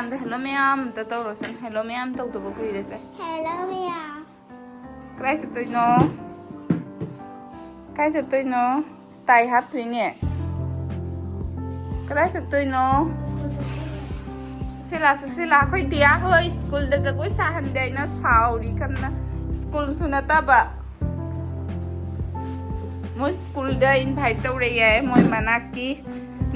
ꯃꯌꯥꯝꯗ ꯍꯦꯜꯂꯣ ꯃꯌꯥꯝ ꯑꯝꯇ ꯇꯧꯔꯁꯦ ꯍꯦꯜꯂꯣ ꯃꯌꯥꯝ ꯇꯧꯗꯕ ꯀꯨꯏꯔꯁꯦ Hello Mia. ꯀꯗꯥꯏ ꯆꯠꯇꯣꯏꯅꯣ ꯀꯥꯏ ꯆꯠꯇꯣꯏꯅꯣ ꯇꯥꯏ ꯍꯥꯞꯇ꯭ꯔꯤꯅꯦ ꯀꯗꯥꯏ ꯆꯠꯇꯣꯏꯅꯣ ꯁꯤꯂꯥ ꯁꯤꯂꯥ ꯑꯩꯈꯣꯏ ꯗꯤꯌꯥ ꯍꯣꯏ ꯁ꯭ꯀꯨꯜꯗ ꯖꯒꯣꯏ ꯁꯥꯍꯟꯗꯦ ꯑꯩꯅ ꯁꯥꯎꯔꯤ ꯀꯟꯅ ꯁ꯭ꯀꯨꯜꯁꯨ ꯅꯠꯇꯕ ꯃꯣꯏ ꯁ꯭ꯀꯨꯜꯗ ꯏꯟꯚꯥꯏꯠ ꯇꯧꯔꯛꯑꯦ ꯃꯣꯏ ꯃꯅꯥꯛꯀꯤ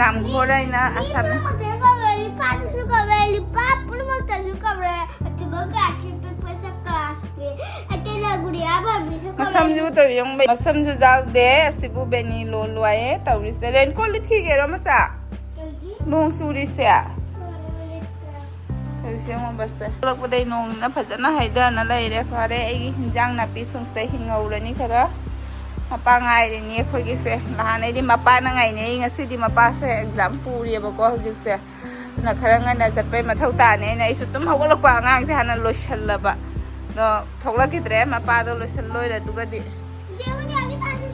ꯅꯥꯝꯈꯣꯔ ꯑꯩꯅ ꯑꯁꯥꯝ ꯃꯁꯝꯁꯤꯕꯨ ꯇꯧꯔꯤ ꯃꯁꯝꯁꯨ ꯌꯥꯎꯗꯦ ꯑꯁꯤꯕꯨ ꯕꯦꯅꯤ ꯂꯣꯟ ꯂꯣꯏꯌꯦ ꯇꯧꯔꯤꯁꯦ ꯔꯦꯟꯀꯣꯠ ꯂꯤꯠꯈꯤꯒꯦꯔꯣ ꯃꯆꯥ ꯅꯣꯡ ꯆꯨꯔꯤꯁꯦ ꯇꯧꯔꯤꯁꯦ ꯌꯦꯡꯉꯣ ꯕꯁꯁꯦ ꯊꯣꯛꯂꯛꯄꯗꯩ ꯅꯣꯡꯅ ꯐꯖꯅ ꯍꯩꯊꯅ ꯂꯩꯔꯦ ꯐꯔꯦ ꯑꯩꯒꯤ ꯍꯤꯟꯖꯥꯡ ꯅꯥꯄꯤꯁꯤꯡꯁꯦ ꯍꯤꯡꯍꯧꯔꯅꯤ ꯈꯔ ꯃꯄꯥ ꯉꯥꯏꯔꯤꯅꯤ ꯑꯩꯈꯣꯏꯒꯤꯁꯦ ꯅꯍꯥꯟꯩꯗꯤ ꯃꯄꯥꯅ ꯉꯥꯏꯅꯩ ꯉꯁꯤꯗꯤ ꯃꯄꯥꯁꯦ ꯑꯦꯛꯖꯥꯝ ꯄꯨꯔꯤꯑꯕꯀꯣ ꯍꯧꯖꯤꯛꯁꯦ ꯑꯗꯨꯅ ꯈꯔ ꯉꯟꯅ ꯆꯠꯄꯩ ꯃꯊꯧ ꯇꯥꯅꯦꯅ ꯑꯩꯁꯨ ꯑꯗꯨꯝ ꯍꯧꯒꯠꯂꯛꯄ ꯑꯉꯥꯡꯁꯦ ꯍꯥꯟꯅ ꯂꯣꯏꯁꯤꯜꯂꯕ ꯑꯗꯣ ꯊꯣꯛꯂꯛꯈꯤꯗ꯭ꯔꯦ ꯃꯄꯥꯗꯣ ꯂꯣꯏꯁꯤꯜ ꯂꯣꯏꯔꯦ ꯑꯗꯨꯒꯗꯤ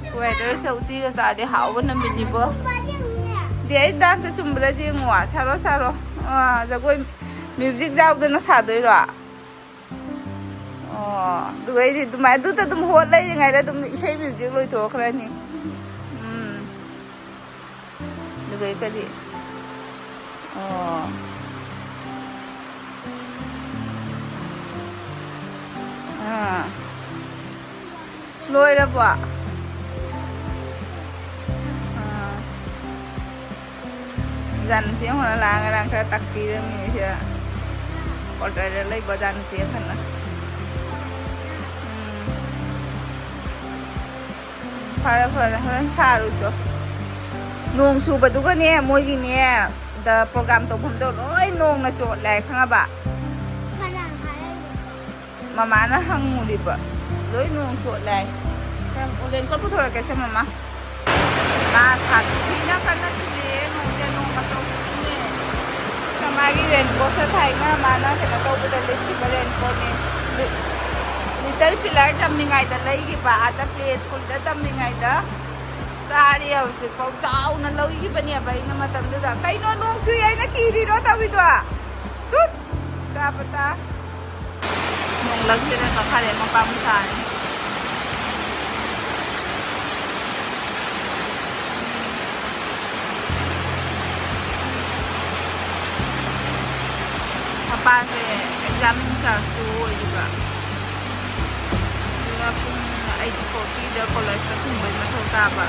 ꯁ꯭ꯋꯦꯇꯔ ꯎꯇꯤꯒ ꯆꯥꯔꯗꯤ ꯍꯥꯎꯕ ꯅꯨꯃꯤꯠꯅꯤꯕꯣ ꯗꯤ ꯑꯩ ꯗꯥꯟꯁꯁꯦ ꯆꯨꯝꯕ꯭ꯔꯗꯤ ꯌꯦꯡꯉꯣ ꯁꯥꯔꯣ ꯁꯥꯔꯣ ꯖꯒꯣꯏ ꯃ꯭ꯌꯨꯖꯤꯛ ꯌꯥꯎꯗꯅ ꯁꯥꯗꯣꯏꯔꯣ ꯑꯣ ꯑꯗꯨꯒ ꯑꯩꯗꯤ ꯑꯗꯨꯃꯥꯏꯅ ꯑꯗꯨꯗ ꯑꯗꯨꯝ ꯍꯣꯠ ꯂꯩꯔꯤꯉꯩꯗ ꯑꯗꯨꯝ ꯏꯁꯩ ꯃ꯭ꯌꯨꯖꯤꯛ ꯂꯣꯏꯊꯣꯛꯈ꯭ꯔꯅꯤ ꯑꯗꯨꯒ ꯀꯔꯤ ꯑꯣ ꯂꯣꯏꯔꯕꯣ ꯖꯥꯟꯄꯤ ꯑꯃꯅ ꯂꯥꯛꯑ ꯉꯔꯥꯡ ꯈꯔ ꯇꯥꯛꯄꯤꯔꯝꯃꯤ ꯁꯤꯗ ꯀ꯭ꯋꯥꯇꯔꯗ ꯂꯩꯕ ꯖꯥꯟꯄꯤ ꯑꯃꯅ ꯐꯔꯦ ꯐꯔꯦ ꯍꯣꯔꯦꯟ ꯁꯥꯔꯨꯆꯣ ꯅꯣꯡ ꯆꯨꯕꯗꯨꯒꯅꯦ ꯃꯣꯏꯒꯤꯅꯦ ꯗ ꯄ꯭ꯔꯣꯒ꯭ꯔꯥꯝ ꯇꯧꯐꯝꯗꯣ ꯂꯣꯏ ꯅꯣꯡꯅ ꯆꯣꯠꯂꯦ ꯈꯪꯉꯕ ꯃꯃꯥꯅ ꯍꯪꯉꯨꯔꯤꯕ ꯂꯣꯏ ꯅꯣꯡ ꯆꯣꯠꯂꯦ ꯔꯦꯟꯀꯣꯠ ꯄꯨꯊꯣꯔꯛꯀꯦꯁꯦ ꯃꯃꯥ ꯁꯥꯊꯤꯅ ꯀꯟꯅ ꯆꯨꯔꯤꯑꯦ ꯅꯣꯡꯁꯦ ꯅꯣꯡ ꯑꯆꯧꯕꯅꯦ ꯃꯥꯒꯤ ꯔꯦꯟꯀꯣꯠꯁꯦ ꯊꯥꯏꯅ ꯃꯥꯅ ꯀꯩꯅꯣ ꯇꯧꯕꯗ ꯂꯤꯠꯈꯤꯕ ꯔꯦꯟꯀꯣꯠꯅꯦ ꯂꯤꯇꯜ ꯄꯤꯂꯔ ꯇꯝꯃꯤꯉꯩꯗ ꯂꯩꯈꯤꯕ ꯑꯥꯗ ꯄ꯭ꯂꯦ ꯁ꯭ꯀꯨꯜꯗ ꯇꯝꯃꯤꯉꯩꯗ ꯆꯥꯔꯤ ꯍꯧꯖꯤꯛꯐꯥꯎ ꯆꯥꯎꯅ ꯂꯧꯈꯤꯕꯅꯦꯕ ꯑꯩꯅ ꯃꯇꯝꯗꯨꯗ ꯀꯩꯅꯣ ꯅꯣꯡ ꯆꯨꯏ ꯑꯩꯅ ꯀꯤꯔꯤꯔꯣ ꯇꯧꯏꯗꯣ ꯇꯨꯠ ꯆꯥꯕꯇ nông lớn cho nên còn khai để mong bông xài apa sih exam satu juga juga pun ai kopi dia kalau itu pun banyak macam apa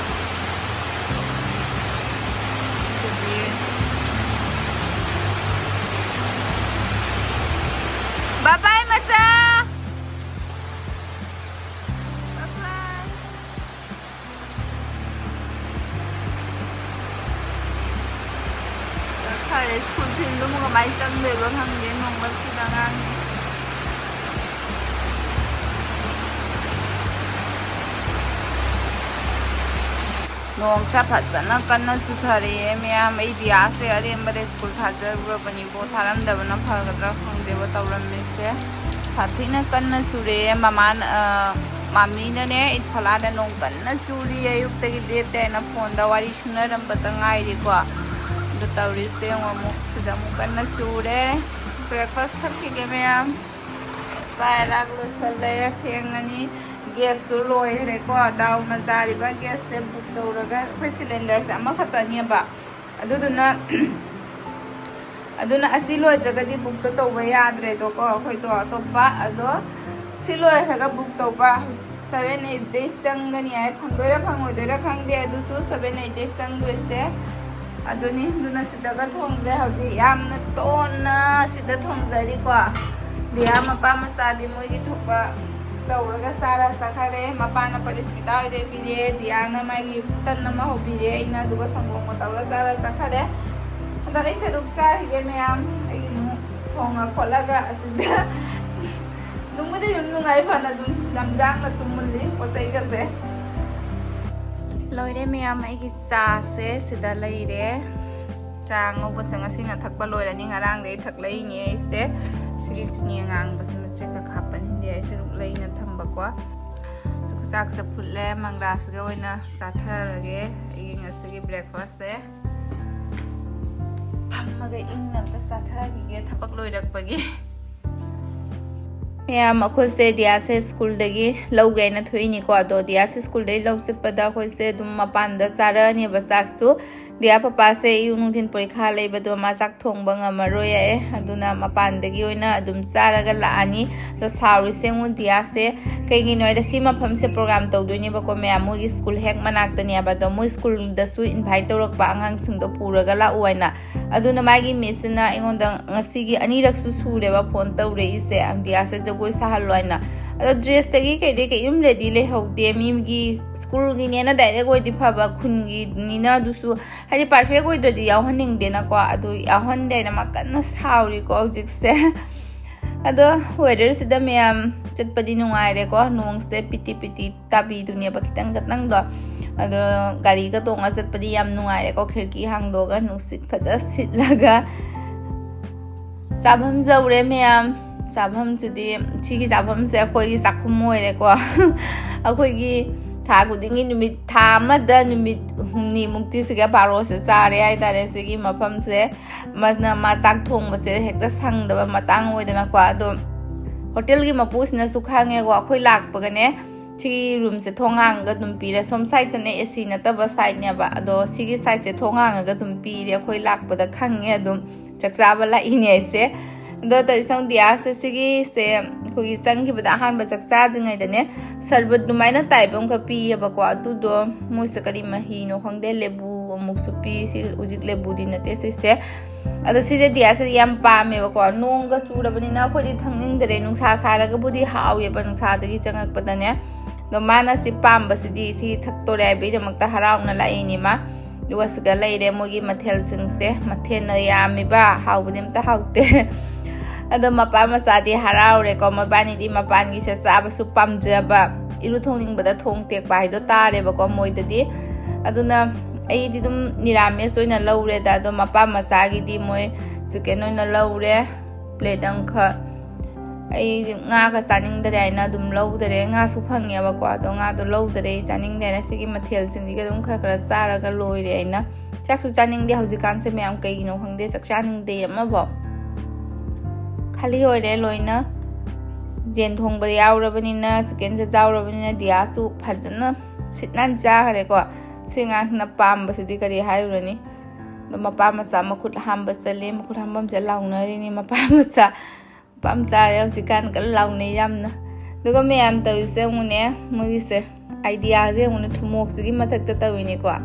jadi bye bye macha Kare school pin lu mga may tang de lo hang yen mong mag sidangan nong sa phajana kanna chu thare mya mai dia se are mbare school thajar bro bani bo tharam da bana phagadra khang de bo tawram me se phathina kanna chure maman mami na ne it phala da nong kanna churi ayuk te de te na phone da wari sunaram patangai ri ko taurise amuk sudah mukana chure breakfast thakige ma'am saira glosale phengani gas tu loi re ko daw na jari ba gas te book tawraga khoi cylinder sa ama khatani ba aduna asi loi draga di book to tawba yadre to ko khoi to atoppa ado siloi raga book tawba 7-8 days changani ai phangdoira phangoi khangde adu su 7-8 days changduiste aduni duna sidaga thongde hauji yamna tonna sida thongdari ko dia mapa masadi moigi thopa tawraga sara sakhare mapana parispita de pide dia na magi tanna ma hobire ina duga sangong ma tawra sara sakhare adai se ruksa ge meam ai mu thonga kholaga asida dumudi nungai phana dum lamjang na sumulli posai ga se loire miyam aigi cha se sida leire cha ngau ba sina thakpa loira ni ngarang dei thak lei ni se sigi chini ngang ba sima che ka khapan de se ruk lei na thamba ko chak se phulle mangra se ga oina cha tharage igi ngasi breakfast se ꯐꯝꯃꯒ ꯏꯪꯅ ꯑꯝꯇ ꯆꯥꯊꯈꯤꯒꯦ ꯊꯕꯛ ꯂꯣꯏꯔꯛꯄꯒꯤ ꯃꯌꯥꯝ ꯑꯩꯈꯣꯏꯁꯦ ꯗꯤꯌꯥꯁꯦ ꯁ꯭ꯀꯨꯜꯗꯒꯤ ꯂꯧꯒꯦꯅ ꯊꯣꯛꯏꯅꯤꯀꯣ ꯑꯗꯣ ꯗꯤꯌꯥꯁꯦ ꯁ꯭ꯀꯨꯜꯗꯒꯤ ꯂꯧ ꯆꯠꯄꯗ ꯑꯩꯈꯣꯏꯁꯦ ꯑꯗꯨꯝ ꯃꯄꯥꯟꯗ ꯆꯥꯔꯛꯑꯅꯦꯕ ꯆꯥꯛꯁꯨ ꯗꯤꯌꯥ ꯄꯄꯥꯁꯦ ꯑꯌꯨꯛ ꯅꯨꯡꯊꯤꯟ ꯄꯔꯤꯈꯥ ꯂꯩꯕꯗꯣ ꯃꯥ ꯆꯥꯛ ꯊꯣꯡꯕ ꯉꯝꯃꯔꯣꯏ ꯌꯥꯏ ꯑꯗꯨꯅ ꯃꯄꯥꯟꯗꯒꯤ ꯑꯣꯏꯅ ꯑꯗꯨꯝ ꯆꯥꯔꯒ ꯂꯥꯛꯑꯅꯤ ꯑꯗꯣ ꯁꯥꯎꯔꯤꯁꯦ ꯑꯃꯨꯛ ꯗꯤꯌꯥꯁꯦ ꯀꯩꯒꯤꯅꯣ ꯍꯥꯏꯗ ꯁꯤ ꯃꯐꯝꯁꯦ ꯄ꯭ꯔꯣꯒ꯭ꯔꯥꯝ ꯇꯧꯗꯣꯏꯅꯦꯕꯀꯣ ꯃꯌꯥꯝ ꯃꯣꯏꯒꯤ ꯁ꯭ꯀꯨꯜ ꯍꯦꯛ ꯃꯅꯥꯛꯇꯅꯦꯕ ꯑꯗꯣ ꯃꯣꯏ ꯁ꯭ꯀꯨꯜꯗꯁꯨ ꯏꯟꯚꯥꯏꯠ ꯇꯧꯔꯛꯄ ꯑꯉꯥꯡꯁꯤꯡꯗꯣ ꯄꯨꯔꯒ ꯂꯥꯛꯎ ꯍꯥꯏꯅ ꯑꯗꯨꯅ ꯃꯥꯒꯤ ꯃꯤꯁꯁꯤꯅ ꯑꯩꯉꯣꯟꯗ ꯉꯁꯤꯒꯤ ꯑꯅꯤꯔꯛꯁꯨ ꯁꯨꯔꯦꯕ ꯐꯣꯟ ꯇꯧꯔꯛꯏꯁꯦ ꯗꯤꯌꯥꯁꯦ ꯖꯒꯣꯏ ꯁꯥꯍꯜꯂꯣ ꯍꯥꯏꯅ ꯑꯗꯣ ꯗ꯭ꯔꯦꯁꯇꯒꯤ ꯀꯩꯗꯩ ꯀꯩꯌꯨꯝ ꯔꯦꯗꯤ ꯂꯩꯍꯧꯗꯦ ꯃꯤꯒꯤ ꯁ꯭ꯀꯨꯜꯒꯤꯅꯦꯅ ꯗꯥꯏꯔꯦꯛ ꯑꯣꯏꯗꯤ ꯐꯕ ꯈꯨꯟꯒꯤꯅꯤꯅ ꯑꯗꯨꯁꯨ ꯍꯥꯏꯗꯤ ꯄꯔꯐꯦꯛ ꯑꯣꯏꯗ꯭ꯔꯗꯤ ꯌꯥꯎꯍꯟꯅꯤꯡꯗꯦꯅꯀꯣ ꯑꯗꯨ ꯌꯥꯎꯍꯟꯗꯦ ꯍꯥꯏꯅ ꯃꯥ ꯀꯟꯅ ꯁꯥꯎꯔꯤꯀꯣ ꯍꯧꯖꯤꯛꯁꯦ ꯑꯗꯣ ꯋꯦꯗꯔꯁꯤꯗ ꯃꯌꯥꯝ ꯆꯠꯄꯗꯤ ꯅꯨꯡꯉꯥꯏꯔꯦꯀꯣ ꯅꯣꯡꯁꯦ ꯄꯤꯇꯤ ꯄꯤꯇꯤ ꯇꯥꯕꯤꯗꯨꯅꯦꯕ ꯈꯤꯇꯪ ꯈꯤꯇꯪꯗꯣ ꯑꯗꯣ ꯒꯥꯔꯤꯒ ꯇꯣꯡꯉ ꯆꯠꯄꯗꯤ ꯌꯥꯝ ꯅꯨꯡꯉꯥꯏꯔꯦꯀꯣ ꯈꯤꯔꯀꯤ ꯍꯥꯡꯗꯣꯛꯑꯒ ꯅꯨꯡꯁꯤꯠ ꯐꯖ ꯁꯤꯠꯂꯒ ꯆꯥꯐꯝ ꯌꯧꯔꯦ ꯃꯌꯥꯝ ꯆꯥꯐꯝꯁꯤꯗꯤ ꯁꯤꯒꯤ ꯆꯥꯐꯝꯁꯦ ꯑꯩꯈꯣꯏꯒꯤ ꯆꯥꯛꯈꯨꯝ ꯑꯣꯏꯔꯦꯀꯣ ꯑꯩꯈꯣꯏꯒꯤ ꯊꯥ ꯈꯨꯗꯤꯡꯒꯤ ꯅꯨꯃꯤꯠ ꯊꯥ ꯑꯃꯗ ꯅꯨꯃꯤꯠ ꯍꯨꯝꯅꯤꯃꯨꯛꯇꯤ ꯁꯤꯒ ꯄꯥꯔꯣꯁꯦ ꯆꯥꯔꯦ ꯍꯥꯏꯇꯥꯔꯦ ꯁꯤꯒꯤ ꯃꯐꯝꯁꯦ ꯃꯥ ꯆꯥꯛ ꯊꯣꯡꯕꯁꯦ ꯍꯦꯛꯇ ꯁꯪꯗꯕ ꯃꯇꯥꯡ ꯑꯣꯏꯗꯅꯀꯣ ꯑꯗꯣ ꯍꯣꯇꯦꯜꯒꯤ ꯃꯄꯨꯁꯤꯅꯁꯨ ꯈꯪꯉꯦꯀꯣ ꯑꯩꯈꯣꯏ ꯂꯥꯛꯄꯒꯅꯦ ꯁꯤꯒꯤ ꯔꯨꯝꯁꯦ ꯊꯣꯡ ꯍꯥꯡꯉꯒ ꯑꯗꯨꯝ ꯄꯤꯔꯦ ꯁꯣꯝ ꯁꯥꯏꯗꯇꯅ ꯑꯦꯁꯤ ꯅꯠꯇꯕ ꯁꯥꯏꯗꯅꯦꯕ ꯑꯗꯣ ꯁꯤꯒꯤ ꯁꯥꯏꯗꯁꯦ ꯊꯣꯡ ꯍꯥꯡꯉꯒ ꯑꯗꯨꯝ ꯄꯤꯔꯦ ꯑꯩꯈꯣꯏ ꯂꯥꯛꯄꯗ ꯈꯪꯉꯦ ꯑꯗꯨꯝ ꯆꯥꯛ ꯆꯥꯕ ꯂꯥꯛꯏꯅꯦ ꯑꯩꯁꯦ ꯑꯗꯣ ꯇꯧꯔꯤꯁꯪ ꯗꯤꯌꯥꯁꯦ ꯁꯤꯒꯤꯁꯦ ꯑꯩꯈꯣꯏꯒꯤ ꯆꯪꯈꯤꯕꯗ ꯑꯍꯥꯟꯕ ꯆꯥꯛ ꯆꯥꯗ꯭ꯔꯤꯉꯩꯗꯅꯦ ꯁꯔꯕꯠ ꯑꯗꯨꯃꯥꯏꯅ ꯇꯥꯏꯞ ꯑꯃꯈꯛ ꯄꯤꯌꯦꯕꯀꯣ ꯑꯗꯨꯗꯣ ꯃꯣꯏꯁꯦ ꯀꯔꯤ ꯃꯍꯤꯅꯣ ꯈꯪꯗꯦ ꯂꯦꯕꯨ ꯑꯃꯨꯛꯁꯨ ꯄꯤ ꯁꯤ ꯍꯧꯖꯤꯛ ꯂꯦꯕꯨꯗꯤ ꯅꯠꯇꯦ ꯁꯤꯁꯦ ꯑꯗꯣ ꯁꯤꯁꯦ ꯗꯤꯌꯥꯁꯦ ꯌꯥꯝ ꯄꯥꯝꯃꯦꯕꯀꯣ ꯅꯣꯡꯒ ꯆꯨꯔꯕꯅꯤꯅ ꯑꯩꯈꯣꯏꯗꯤ ꯊꯛꯅꯤꯡꯗ꯭ꯔꯦ ꯅꯨꯡꯁꯥ ꯁꯥꯔꯒꯕꯨꯗꯤ ꯍꯥꯎꯋꯦꯕ ꯅꯨꯡꯁꯥꯗꯒꯤ ꯆꯪꯉꯛꯄꯗꯅꯦ ꯑꯗꯣ ꯃꯥꯅ ꯁꯤ ꯄꯥꯝꯕꯁꯤꯗꯤ ꯁꯤ ꯊꯛꯇꯣꯔꯦ ꯍꯥꯏꯕꯒꯤꯗꯃꯛꯇ ꯍꯔꯥꯎꯅ ꯂꯥꯛꯏꯅꯤ ꯃꯥ ꯑꯗꯨꯒ ꯁꯤꯗ ꯂꯩꯔꯦ ꯃꯣꯏꯒꯤ ꯃꯊꯦꯜꯁꯤꯡꯁꯦ ꯃꯊꯦꯜꯅ ꯌꯥꯝꯃꯤꯕ ꯍꯥꯎꯕꯗꯤ ꯑꯝꯇ ꯍꯥꯎꯇꯦ ꯑꯗꯣ ꯃꯄꯥ ꯃꯆꯥꯗꯤ ꯍꯔꯥꯎꯔꯦꯀꯣ ꯃꯕꯥꯅꯤꯗꯤ ꯃꯄꯥꯟꯒꯤꯁꯦ ꯆꯥꯕꯁꯨ ꯄꯥꯝꯖꯕ ꯏꯔꯨ ꯊꯣꯡꯅꯤꯡꯕꯗ ꯊꯣꯡ ꯇꯦꯛꯄ ꯍꯥꯏꯗꯣ ꯇꯥꯔꯦꯕꯀꯣ ꯃꯣꯏꯗꯗꯤ ꯑꯗꯨꯅ ꯑꯩꯗꯤ ꯑꯗꯨꯝ ꯅꯤꯔꯥꯃꯦꯁ ꯑꯣꯏꯅ ꯂꯧꯔꯦꯗ ꯑꯗꯣ ꯃꯄꯥ ꯃꯆꯥꯒꯤꯗꯤ ꯃꯣꯏ ꯆꯤꯀꯟ ꯑꯣꯏꯅ ꯂꯧꯔꯦ ꯄ꯭ꯂꯦꯠ ꯑꯃꯈꯛ ꯑꯩ ꯉꯥꯒ ꯆꯥꯅꯤꯡꯗꯔꯦ ꯍꯥꯏꯅ ꯑꯗꯨꯝ ꯂꯧꯗꯔꯦ ꯉꯥꯁꯨ ꯐꯪꯉꯦꯕꯀꯣ ꯑꯗꯣ ꯉꯥꯗꯣ ꯂꯧꯗꯔꯦ ꯑꯩ ꯆꯥꯅꯤꯡꯗꯦ ꯍꯥꯏꯅ ꯁꯤꯒꯤ ꯃꯊꯦꯜꯁꯤꯡꯁꯤꯒ ꯑꯗꯨꯝ ꯈꯔ ꯈꯔ ꯆꯥꯔꯒ ꯂꯣꯏꯔꯦ ꯑꯩꯅ ꯆꯥꯛꯁꯨ ꯆꯥꯅꯤꯡꯗꯦ ꯍꯧꯖꯤꯛꯀꯥꯟꯁꯦ ꯃꯌꯥꯝ ꯀꯩꯒꯤꯅꯣ ꯈꯪꯗꯦ ꯆꯥꯛ ꯆꯥꯅꯤꯡꯗꯦ ꯑꯃꯐꯥꯎ खाली होरे लोइना जेन थोंग यावरबनिना चिकन से जावरबनिना दियासु फजना सिटना जाहरे को सिंगा न पामबसिदि करी हायुरनी मपा मचा मखुट हांब चले मखुट हांबम से लाउनरिनी मपा मचा चिकन कल लाउने यामना दुगा मैम तविसे मुने मुगिसे आइडिया जे मुने थुमोक्सिगी मथक्ता तविनी को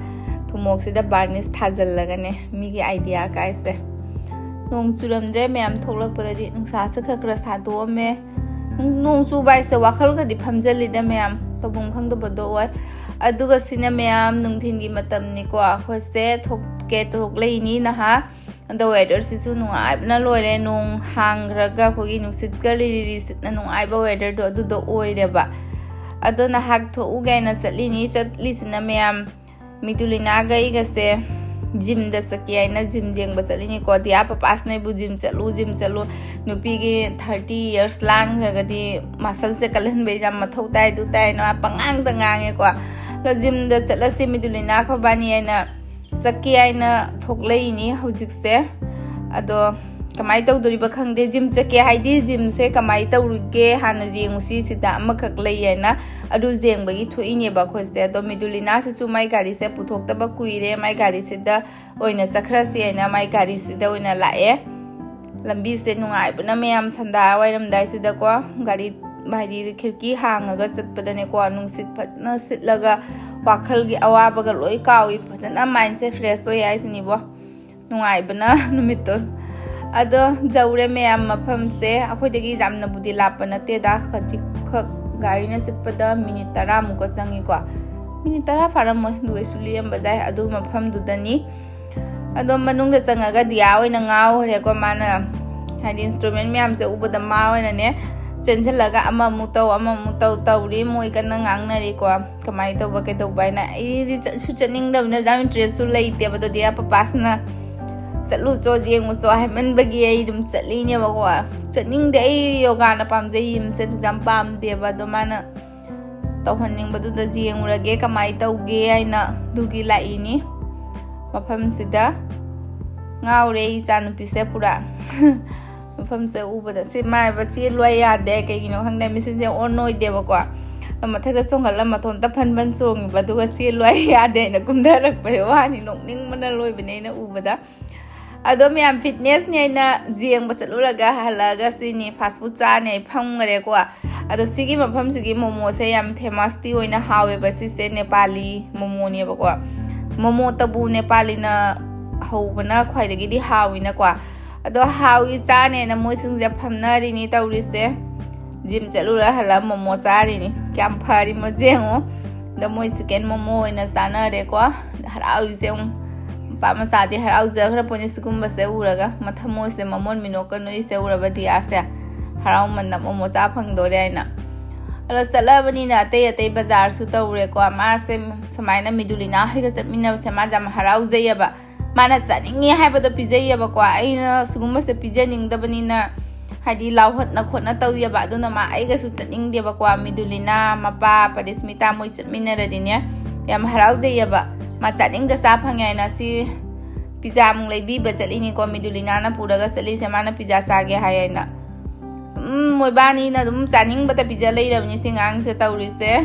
थुमोक्सिदा बार्निश थाजल्लगने मिगी आइडिया काइसे नोंग चुरमद्रे मैम थोलकपदि नुंसासे खखरा सादोमे नोंग चुबाइसे वाखलगदि फमजलिदा मैम तबुं खंगदबदो ओय अदुगा सिना मैम नुंथिनगी मतमनिको अखोसे थोके थोकलेनी नहा द वेदर सिसु नुंगाइबना लोइरे नोंग हांग्रगा खोगी नुसितका लिरि सितना नुंगाइबा वेदर दो अदुदो ओइरेबा अदुना हाक थोउगैना चटलिनी चटलिसिना मैम मिदुलिनागा इगसे जिम द सकियाना जिम जेंग बचलिनी को दिया पास ने बु जिम चलू नुपी की 30 इयर्स लांग रगदी मसल से कलहन बे जम मथौ ताई दु ताई न पंगांग तंगांगे को ल जिम द चलसी मिदुलिना खबानी आइना सकियाना थोकलेनी हौजिक से अदो कमाई तौदोरिबा खंगदे जिम चके हाइदी जिम से कमाई तौरुगे हाना जेंगुसी सिदा अमखक लैयना अदु जेंगबगी थोइनेबा खोसे अदो मिदुलिना से चुमाई गाड़ी से पुथोक्तबा कुइरे माई गाड़ी से द ओइना सखरासी आइना माई गाड़ी से द ओइना लाए लंबी से नुंगाइबना मयाम संदा वाइरमदाइ से द को गाड़ी भाइदी खिड़की हांगगा चतपदने को नुंसित फजना सिटलगा वाखलगी अवाबगा लोइ कावी फजना माइंड से फ्रेश होय आइसनिबो नुंगाइबना नुमितो अदो जौरे मैम मफम से अखोइदगी जामना बुदि लाप नतेदा खजिक खक गाड़ी न चतपदा मिनिट 10 मुको चंगी को मिनिट 10 फारम दुए सुलियम बजाय अदु मफम दुदनी अदो मनुंग चंगागा दिया ओइना गाव रे को माना हाइदि इंस्ट्रूमेंट मैम से उबदा मा ओइना ने चेंजलगा अमा मुतौ तौरी मोइ कन गांगनरी को कमाई तौबा के तौबाइना इ सुचनिंग दबना जाम इंटरेस्ट सु लेते बदो दिया पासना चलू चो जेंग चो हैमन बगी दुम चलीने बको चनिंग दे योगा न पामजे यिम से तुजाम पाम देबा दो माना तौहनिंग बदु द जेंगुरगे कमाई तौगे आइना दुगी लाइनी मफम सिदा ngawre icha nupise pura mafam se ubada si mai ba chi loi ya de kai gino hang dai misin je on noi de ba kwa mathaga songal ma thon ta phan ban song ba du ga si loi ya de na kum da rak pa wa ni nok ning mana loi bene na ubada ado mi am fitness ne na jiang ba chalu raga halaga si ni fast food cha ne phang ngare kwa ado sigi mafam sigi momo se yam famous ti oina hawe ba si se nepali momo ne ba kwa momo tabu nepali na hobana khwai dagi di hawi na kwa ado hawi cha ne na moi sing ja phamna ri ni tawri se gym chalu ra hala momo cha ri ni kyam phari mo jengo da moi chicken momo ina sana re kwa harawi se pa ma sa ti harau ja khra poni sikum ba se uraga mathamo se mamon minoka noi se uraba di ase harau man na momo cha phang do re na ala sala bani na ate bazar su tawre ko ma se samaina midulina higa satmina se ma jam harau jayaba mana chaningi haibado pijayaba ko aina suguma se pijaning dabani na hadi lawhot na khotna tawyaba aduna ma aiga su chaning deba ko midulina mapa parismita moi chatmina radinya yam harau jayaba ma chaning da sa phangya na si pija mung leibi ba chalini ko midulina na puraga sali se mana pija sa ge hayana moi bani na dum chaning bata pija leirabni singang se tawri se